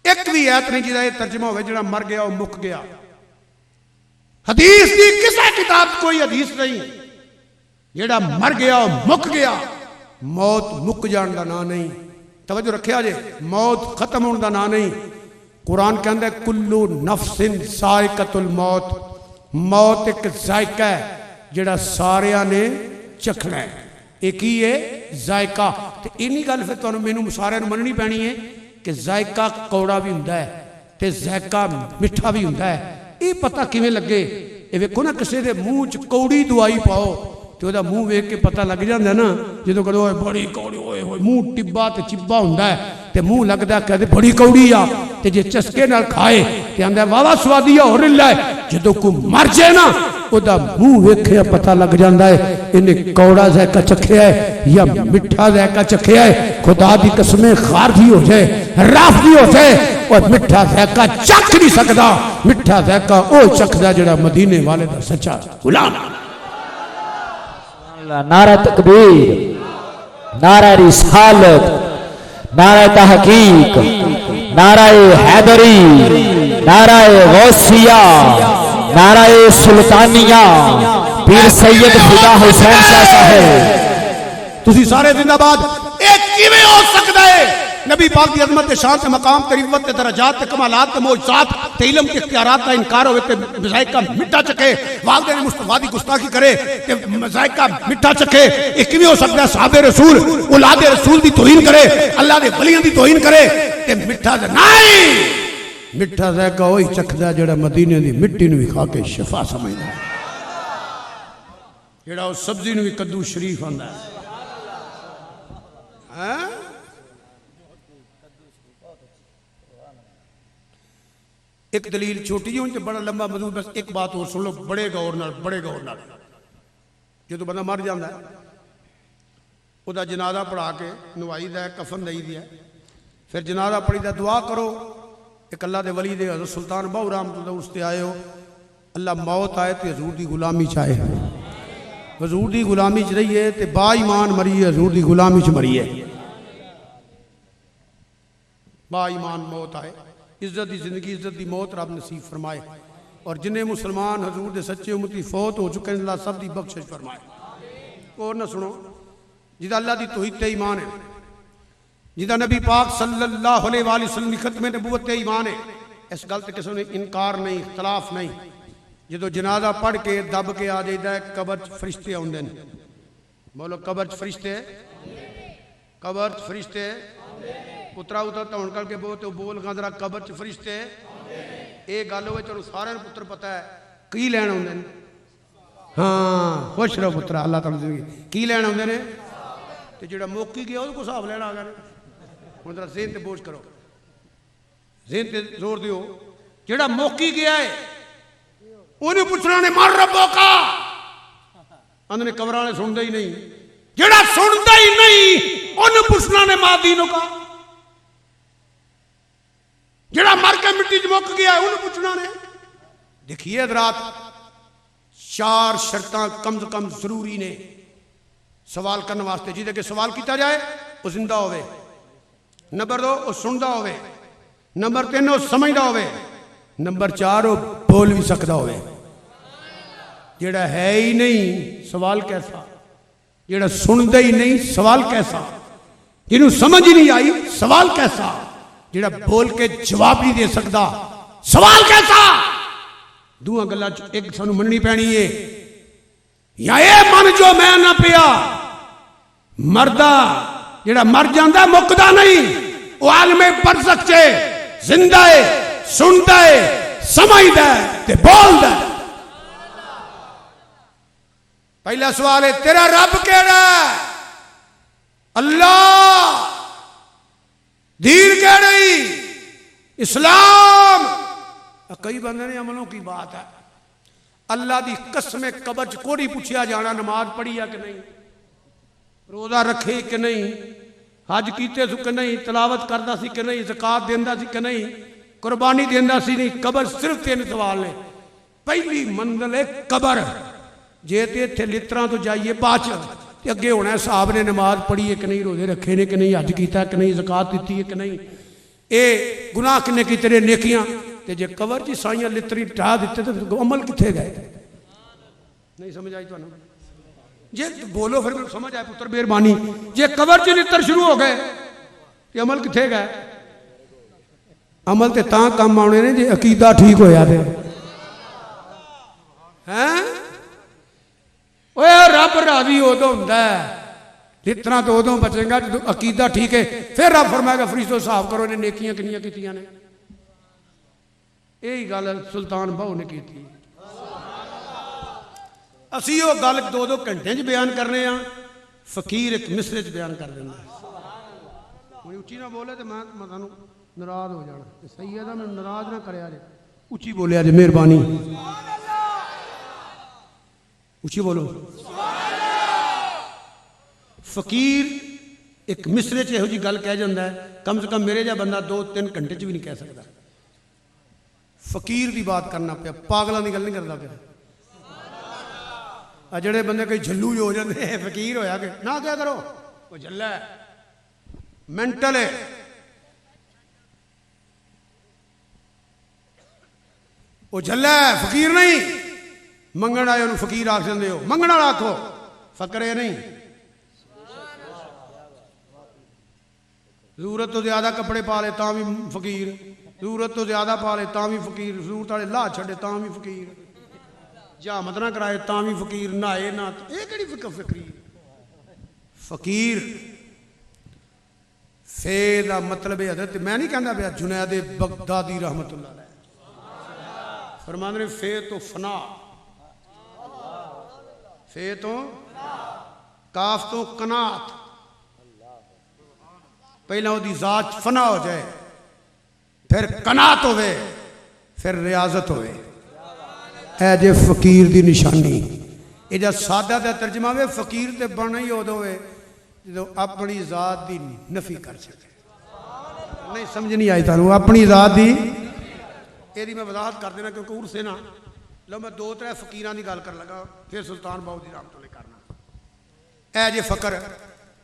एक भी ऐत नहीं जिहदा यह तर्जमा हो जिहड़ा मर गया वह मुक गया। हदीस की किसी किताब कोई हदीस नहीं जिहड़ा मर गया वह मुक गया। मौत मुक जाने का ना नहीं, तवज्जो रखिया जे, मौत खत्म होने का ना नहीं। कुरान कहता है कुल्लू नफ्सिन जायकतुल मौत, मौत एक जायका है जिहड़ा सारिया ने चखना है। एक ही है जायका। तो इन्नी गल फिर तुहानूं मैनूं सारिਆਂ ਨੂੰ मननी पैनी है कि जायका कौड़ा भी हुंदा है ते जायका मिठा भी हुंदा है। ये पता किवें लगे? ये वेखो ना, किसी के मूँह च कौड़ी दवाई पाओ तो वह मूँह वेख के पता लग जाता ना। जो कदों बड़ी कौड़ी होए होए मूँह टिब्बा तो चिब्बा होंदा है तो मूँह लगता कहते बड़ी कौड़ी आ, तो जे चस्के नाल खाए तो आंदा वाह स्वादी है और ला है। जो कोई मर जाए ना वह मूँह वेखे पता लग जाता है इन्हें कौड़ा जायका चखिया है या मिठा जायका चखिया है। खुदा की कसमें खारजी हो जाए, राफजी हो जाए और मिठा जायका चख नहीं सकता। मिठा जायका वह चखदा जिहड़ा मदीने वाले का सच्चा गुलाम। नारा तकबीर, नारा रिसालत, नारा तहकीक, नारा हैदरी, नारा गौसिया, नारा सुल्तानिया, पीर सैयद फिदा हुसैन शाह साहब। तुसी सारे जिंदाबाद। एक किवें हो सकता है? नबी पाक की अजमत शान से मकाम तरीबत के दरजात कमालात के मौजूदात ते इल्म के इख्तियारात का इनकार होवे ते जायका मिठा चखे, वालिदैन मुस्तफा दी गुस्ताखी करे ते जायका मिठा चखे। ये किवें हो सकता है? साहबे रसूल औलाद रसूल दी तौहीन करे, अल्लाह दे वलियां दी तौहीन करे ते मिठा नहीं। मिठा जायका वही चखदा जिहड़ा मदीने दी मिट्टी नूं भी खा के शिफा समझदा है, जिहड़ा उस सब्जी नूं भी कद्दू शरीफ आंदा है। एक दलील छोटी जी होनी बड़ा लंबा मजूद, बस एक बात और सुन लो बड़े गौर नाल, बड़े गौर नाल। जो बंदा मर जाता है वह जनाजा पढ़ा के नवाई दा कफन दई दिया, फिर जनाजा पढ़ी दा दुआ करो। एक अल्लाह के वली दे हज़रत सुल्तान बाहू रहमतुल्लाह उस ते आए हो, अल्लाह मौत आए तो हजूर की गुलामी चाहे, हजूर की गुलामी च रही है तो बा ईमान मरी है, हजूर की गुलामी च मरी है। बा ईमान मौत आए, इज्जत की जिंदगी इज्जत की मौत रब नसीब फरमाए। और जिन्हें मुसलमान हजूर के सच्चे उम्मती फौत हो चुके हैं अल्लाह सब की बख्शिश फरमाए। और ना सुनो, जिदा अल्लाह की तौहीद ते ईमान है, जिदा नबी पाक सल्लल्लाहु अलैहि वसल्लम की खत्म नबूवत ते ईमान है, इस गल ते किसी ने इनकार नहीं, इख्तलाफ नहीं। जो जनाजा पढ़ के दब के आ जाता है, कबर च फरिश्ते आउंदे ने। बोलो कबर च फरिश्ते, कबर च फरिश्ते। पुत्रा उतर धौन करके बोल गांदरा कबर च फरिश्ते। ये गल हो चलो सारे पुत्र पता है की लैन आउंदे ने। हाँ खुश रहो पुत्रा, अल्लाह तुहानू जिंदगी की लैन आउंदे ने। ते जिहड़ा मुक्की गया उसको हिसाब लैन आ गया। हुण जरा ज़हन ते बोझ करो, ज़हन ते जोर दिओ। जिहड़ा मुक्की गया है उन्हें पुछना ने मर रब्बो का, आंदे कबर वाले सुनते ही नहीं। जिहड़ा सुनता ही नहीं उन्हें पुछना ने मां दीनो का। जिहड़ा मर के मिट्टी च मुक गया है उन्हें पुछना ने। देखिए हज़रात, चार शर्तां कम से कम जरूरी ने सवाल करने वास्ते। जिहदे के सवाल किया जाए वह जिंदा होवे, नंबर 2 वह सुनता होवे, नंबर 3 वह समझदा होवे, नंबर 4 वह बोल भी सकता होवे। जिहड़ा है ही नहीं सवाल कैसा, जिहड़ा सुनता ही नहीं सवाल कैसा, जिन्हों समझ ही नहीं आई सवाल कैसा, जिहड़ा बोल के जवाब नहीं दे सकता सवाल कैसा। दूआ गल्लां एक सानू मननी पैनी है, या ये मन जो मैं ना पिया मरदा, जिहड़ा मर जाता मुकदा नहीं, वो आलमे बरज़ख च जिंदा है, सुनता है, समझदा है ते बोलदा है। पहला सवाल है तेरा रब केड़ा है? अल्लाह। दीन केड़ी? इस्लाम। कई बंदे ने अमलों की बात है। अल्लाह की कसम कबर च कोई पूछया जाना नमाज पढ़ी है कि नहीं, रोजा रखे कि नहीं, हज कीते कि नहीं, तलावत करता सी कि नहीं, ज़कात देंदा सी कि नहीं, कुर्बानी देंदा सी नहीं। कबर सिर्फ 3 सवाल ने। पहली मंजिल है कबर। जे तो इत्थे लित्तरां तो जाइए बाद च अगे होना साहब ने नमाज पढ़ी है कि नहीं, रोजे रखे ने कि नहीं, हज किया कि नहीं, ज़कात दी है कि नहीं। ये गुनाह किन्ने की तेरे नेकियां ते जे कवर च साइयां लितरी ढा दिते तो अमल किथे गए? नहीं समझ आई तुहानू? जे बोलो फिर मैं समझ आए पुत्र मेहरबानी। जे कवर च लितर शुरू हो गए तो अमल किथे गए? अमल ते तां काम आने ने जे अकीदा ठीक होया ते हैं। ओए रब राजी उदों हुंदा है जितना तो उदों बचेगा जो अकीदा ठीक है। फिर रब फरमाएगा फरिश्तो हिसाब करो इन्हें नेकियां किनियां कीतियां ने। यही गल सुल्तान बहु ने की। असी वो गल 2-2 घंटे च बयान करने आ, फकीर एक मिसरे च बयान कर देंगे। कोई उच्ची ना बोले तो मैं तुहानू नाराज हो जाना। सही है ना, मैं नाराज ना करे जे उच्ची बोलिया जे मेहरबानी। उच्ची बोलो। फकीर एक मिसरे च यहो जी गल कह जाता है, कम से कम मेरे जा बंदा 2-3 घंटे च भी नहीं कह सकता। फकीर की बात करना पिया, पागलों की गल नहीं करता पिया। जेड़े बंदे कोई झल्लू हो जाते हैं फकीर होया के ना क्या करो, वो झल्ला है, मेंटल है। वो झल्ला है, फकीर नहीं। मंगण आए उन्होंने फकीर आख देंगे हो, मंगण वाला आखो, फकरे नहीं। जरूरत तो ज्यादा कपड़े पा ले तां भी फकीर, जरूरत तो ज्यादा पा ले तां भी फकीर, जरूरत वाले लाह छड़े तां भी फकीर, जामत ना कराए तां भी फकीर, नहाए ना ये केड़ी फकीर। फकीर फे का मतलब है हजरत, मैं नहीं कहता पाया जुनैद बगदादी रहमतुल्लाह अलैह फरमाते ने फे तो फना, फे तो काफ तो कनात, पहला वो जात फना हो जाए, फिर कनात होवे, फिर रियाजत होवे। है जे फकीर की निशानी। ये जब सादा का तर्जमा वे फकीर तो बनना ही उदों है जो अपनी जात की नफी कर सके। नहीं समझ नहीं आई थानू अपनी जात की। यदि मैं वजाहत कर देना क्योंकि उर्से ना लो मैं 2-3 फकीरां की गल कर लगा, फिर सुल्तान बाहू की रहमत करना। ऐ जे फकर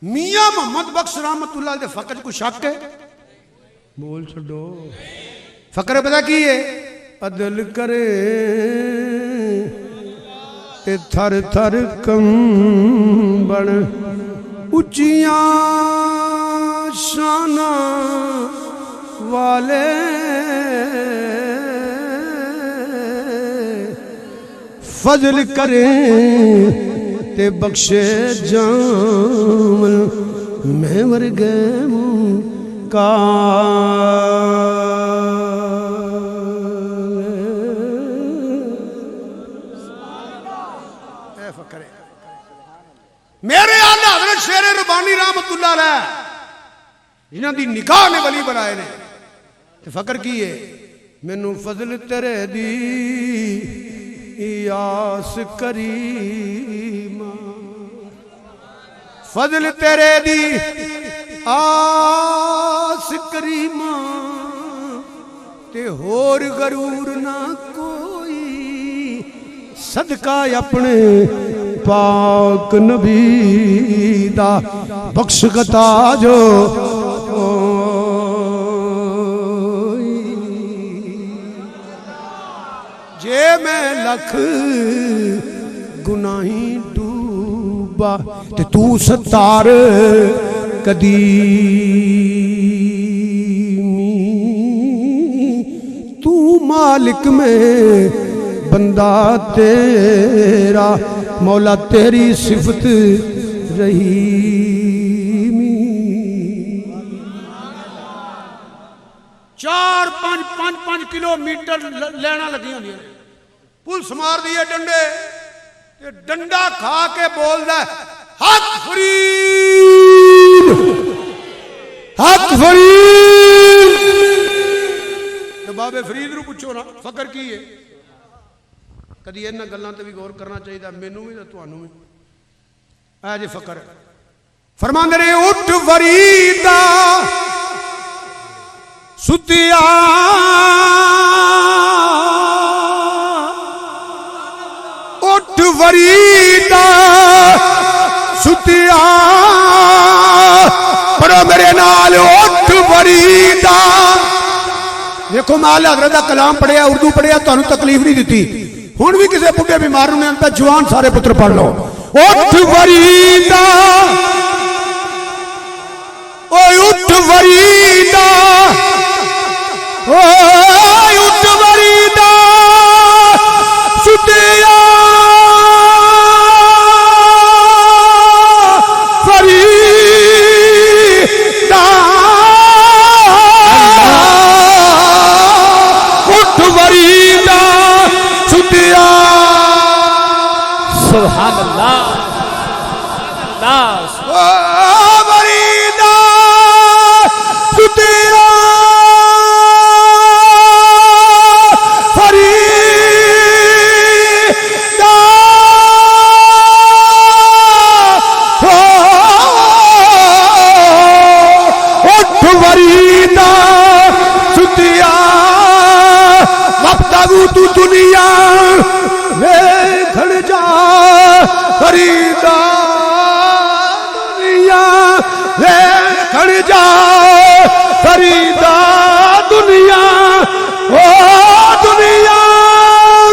मियाँ मोहम्मद बख्श रहमतुल्लाह दे फकर कोई शक है? बोल छो। फकर पता की है? अदल करे ते थर थर कंबण, उच्चियां शाना वाले फजल करे ते बख्शे जामल, मैं मर गए का फकरे। मेरे आला हज़रत शेर रबानी रहमतुल्लाह अलैह जिन्हां दी निगाह ने वली बनाए ने, ते फकर की है? मैनू फजल तेरे दी आस करीमा, फजल तेरे दी आस करीमा, ते होर गरूर ना कोई, सदका अपने पाक नबी दा बख्श गता जो। जे मैं लख गुनाही डूबा ते तू सतार कदीमी, तू मालिक में बंदा तेरा, मौला तेरी सिफत रही। 4-5 किलोमीटर लैना लगी होंगी, पुलिस मार दी है डंडे, डंडा खा के बोलता है हक फरीद, हक फरीद। तो बाबे फरीद नूं पूछो ना फकर की है? कदी इन्हां गल्लां ते भी गौर करना चाहिए, मैनू भी ते तुहानू भी। ऐ जे फकर फरमांदे ने उठ फरीदा सुतिया, उठ फरीदा सुतिया, पढ़ो मेरे नाल उठ फरीदा देखो माल हजरत का कलाम पढ़िया उर्दू पढ़िया तुहानू तकलीफ नहीं दी हुण भी किसी बुढ़े बीमार ने आंदा जवान सारे पुत्र पढ़ लो उठ वरीदा ओए उठ वरीदा ओए उठ वरीदा सुतिया फरीदा उठ वरीदा सुतिया सुभान अल्लाह वरीदा सुतिया फरीदा उठ वरीदा सुतिया वक्तगू तू दुनिया वे खड़ जा फरीदा दुनिया वे खड़ जा फरीदा दुनिया ओ दुनिया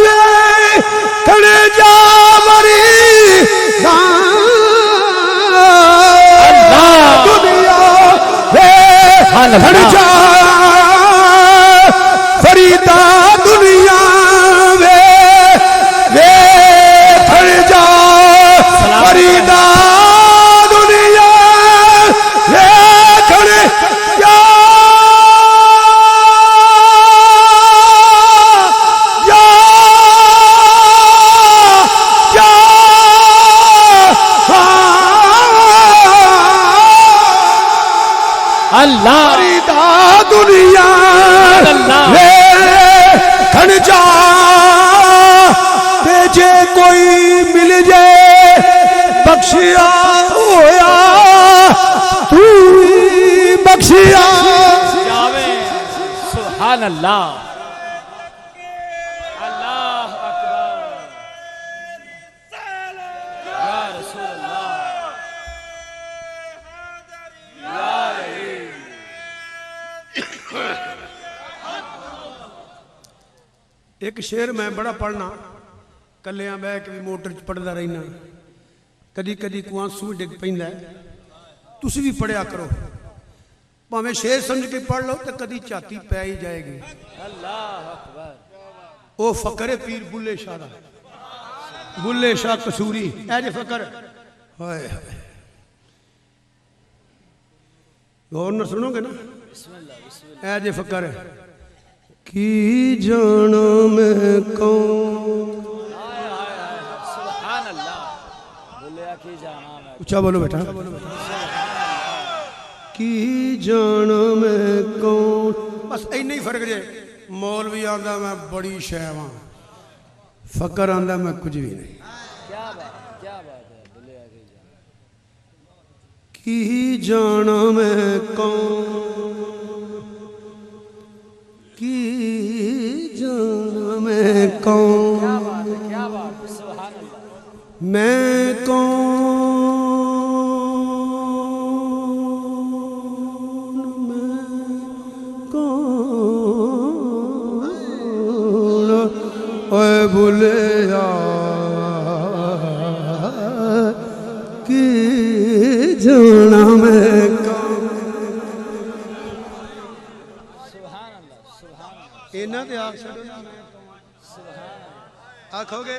वे खड़ जा फरीदा दुनिया वे खड़ जा फरीदा दुनिया वे खड़ जा फरीदा दुनिया वे खड़ जा अल्लाह फरीदा दुनिया वे खड़ जा ते जे कोई मिल जाए बख्शिया होया तू बख्शिया जावे सुभान अल्लाह अल्लाह अकबर या रसूल अल्लाह या एक शेर मैं बड़ा पढ़ना कलिया बह के भी मोटर च पढ़ता रहना कदी कदी को आंसू भी डिग पैंदा तुसी भी पढ़िया करो भावें शेर समझ के पढ़ लो तो कदी छाती पै ही जाएगी अल्लाह अकबर वो फकर पीर बुल्ले शाह दा बुल्ले शाह कसूरी ऐजे फकर हाय हाय गौर न सुनोगे ना ऐजे फकर की जाना मैं कौन सुभान अल्लाह बोलिया की जाना मैं ऊंचा बोलो बेटा की जाना मैं कौन बस इन्ना ही फर्क जे मौलवी आंदा मैं बड़ी शै वां फकर आंदा मैं कुछ भी नहीं क्या बात है बोलिया की जाना मैं कौन की जाना मैं कौन क्या बात है सुभान अल्लाह मैं कौन ओए भूलिया की जाना मैं इन्ना ते आख छो आखोगे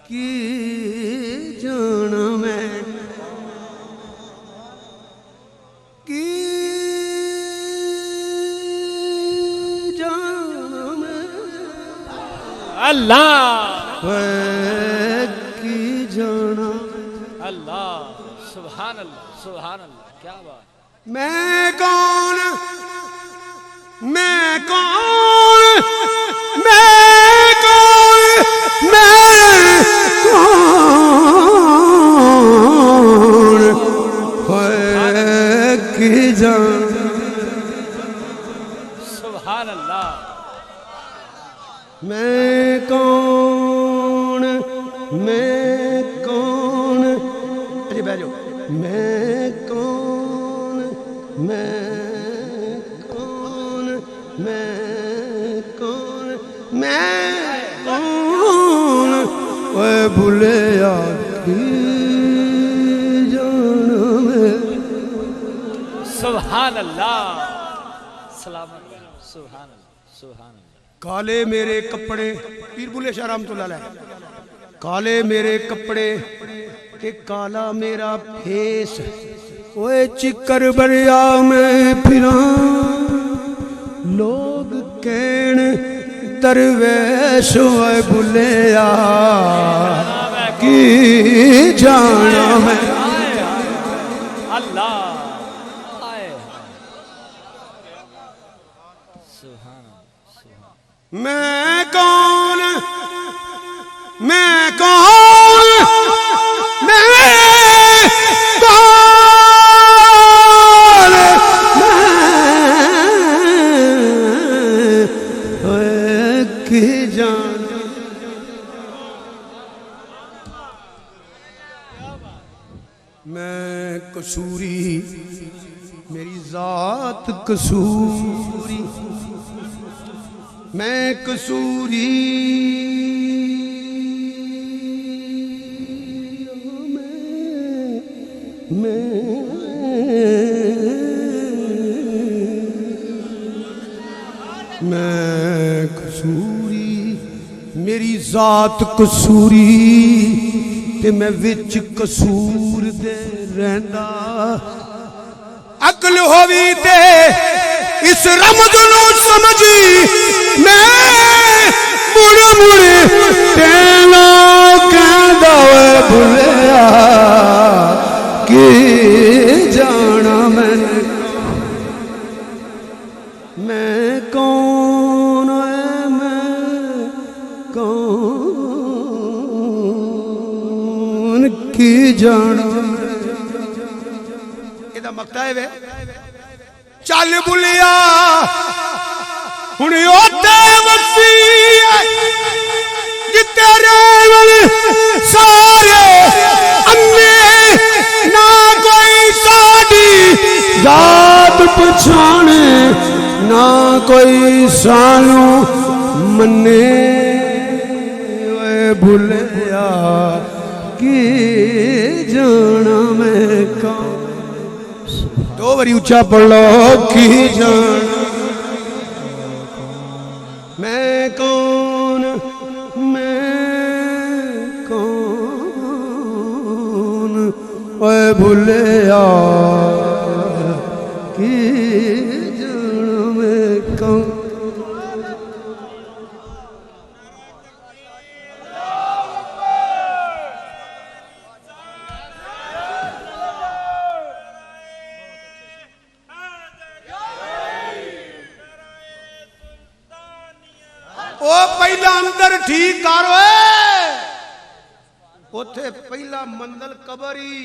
की जाना मैं की जाना मैं अल्लाह की जाना अल्लाह सुभान अल्लाह क्या बात मैं कौन मैं कौन मैं कौन मैं कौन है की जान सुभान अल्लाह मैं कौन अरे बैठ जाओ मैं कौन मैं भुलिया की जाना मैं। सुभान अल्लाह सलामत सुभान अल्लाह सुभान अल्लाह। काले मेरे कपड़े पीर बुले शाह रहमतुल्लाह अलैह, काले मेरे कपड़े ते काला मेरा फेस, ओए चिकर बरिया में फिरा लोग कहन दरवेश ओए बुलिया की जाना मैं। अल्लाह आए सुभान सुभान। मैं कौन मैं कौन मैं कौन मैं की जान। मैं कसूरी मेरी जात कसूरी, मैं कसूरी मैं कसूरी मेरी जात कसूरी ते मैं विच कसूर दे रहंदा। अकल होवी ते इस रमज नू समझी मैं मुड़ मुड़ तेना कहंदा ओए भुलिया की जाना मैंने। मैं कौन है मैं कौन की जाना। ਇਹਦਾ ਮਕਤਾ ਹੈ ਵੇ ਚੱਲ ਬੁਲਿਆ ਹੁਣ ਉੱਤੇ ਵਸੀ ਜਿੱਤੇ ਰਹਿਣ ਸਾਰੇ ਅੰਨੇ ਨਾ ਕੋਈ ਸਾਡੀ ਜ਼ਾਤ ਪਛਾਣੇ ना कोई सानू मन्ने ओए भुलिया की जाना मैं कौन। दो बारी ऊंचा पढ़ लो की जाना मैं कौन ओए भुलिया की पहला अंदर ठीक कर उथे पहला मंदल कबरी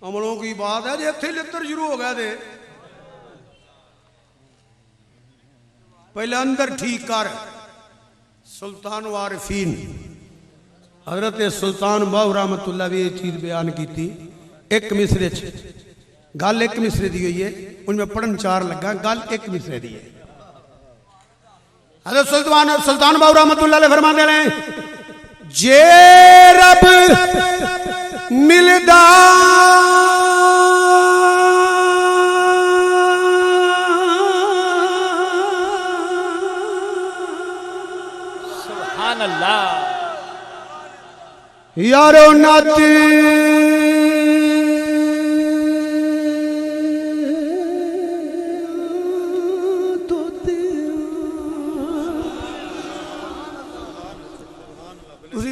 अमलों की बात है जे इत्थे लित्र शुरू हो गया थे पहले अंदर ठीक कर। सुल्तान वारिफीन हजरत सुल्तान बाहू रहमतुल्लाह भी ये चीज बयान की थी। एक मिसरे गल एक मिसरे दी हुई है उनमें पढ़न चार लगा गल एक मिसरे दी है। हजरत सुल्तान बाहू रहमतुल्लाह अलैह फरमाते हैं जे रब मिलदा सुभान अल्लाह यारो नाती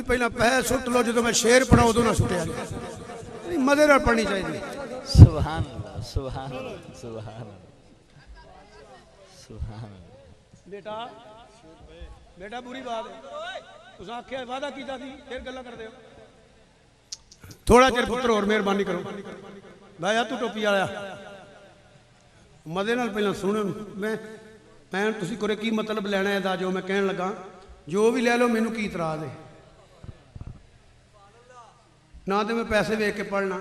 पहला पैर सुट लो जो मैं शेर पढ़ा उदो ना सुटिया मजे नाल पढ़नी चाहिए। सुभान अल्लाह सुभान अल्लाह सुभान सुभान। बेटा बेटा बुरी बात है तुस आख्या वादा कीता सी फिर गल्लां करदे हो। थोड़ा चिर पुत्र और मेहरबानी करो भाई तू टोपी वाला मजे नाल पहला सुन। मैं तुसी कोरे की मतलब लेना है जो मैं कहन लगा जो भी ले लो मैनू की इतराज है ना तो मैं पैसे वेख के पढ़ना।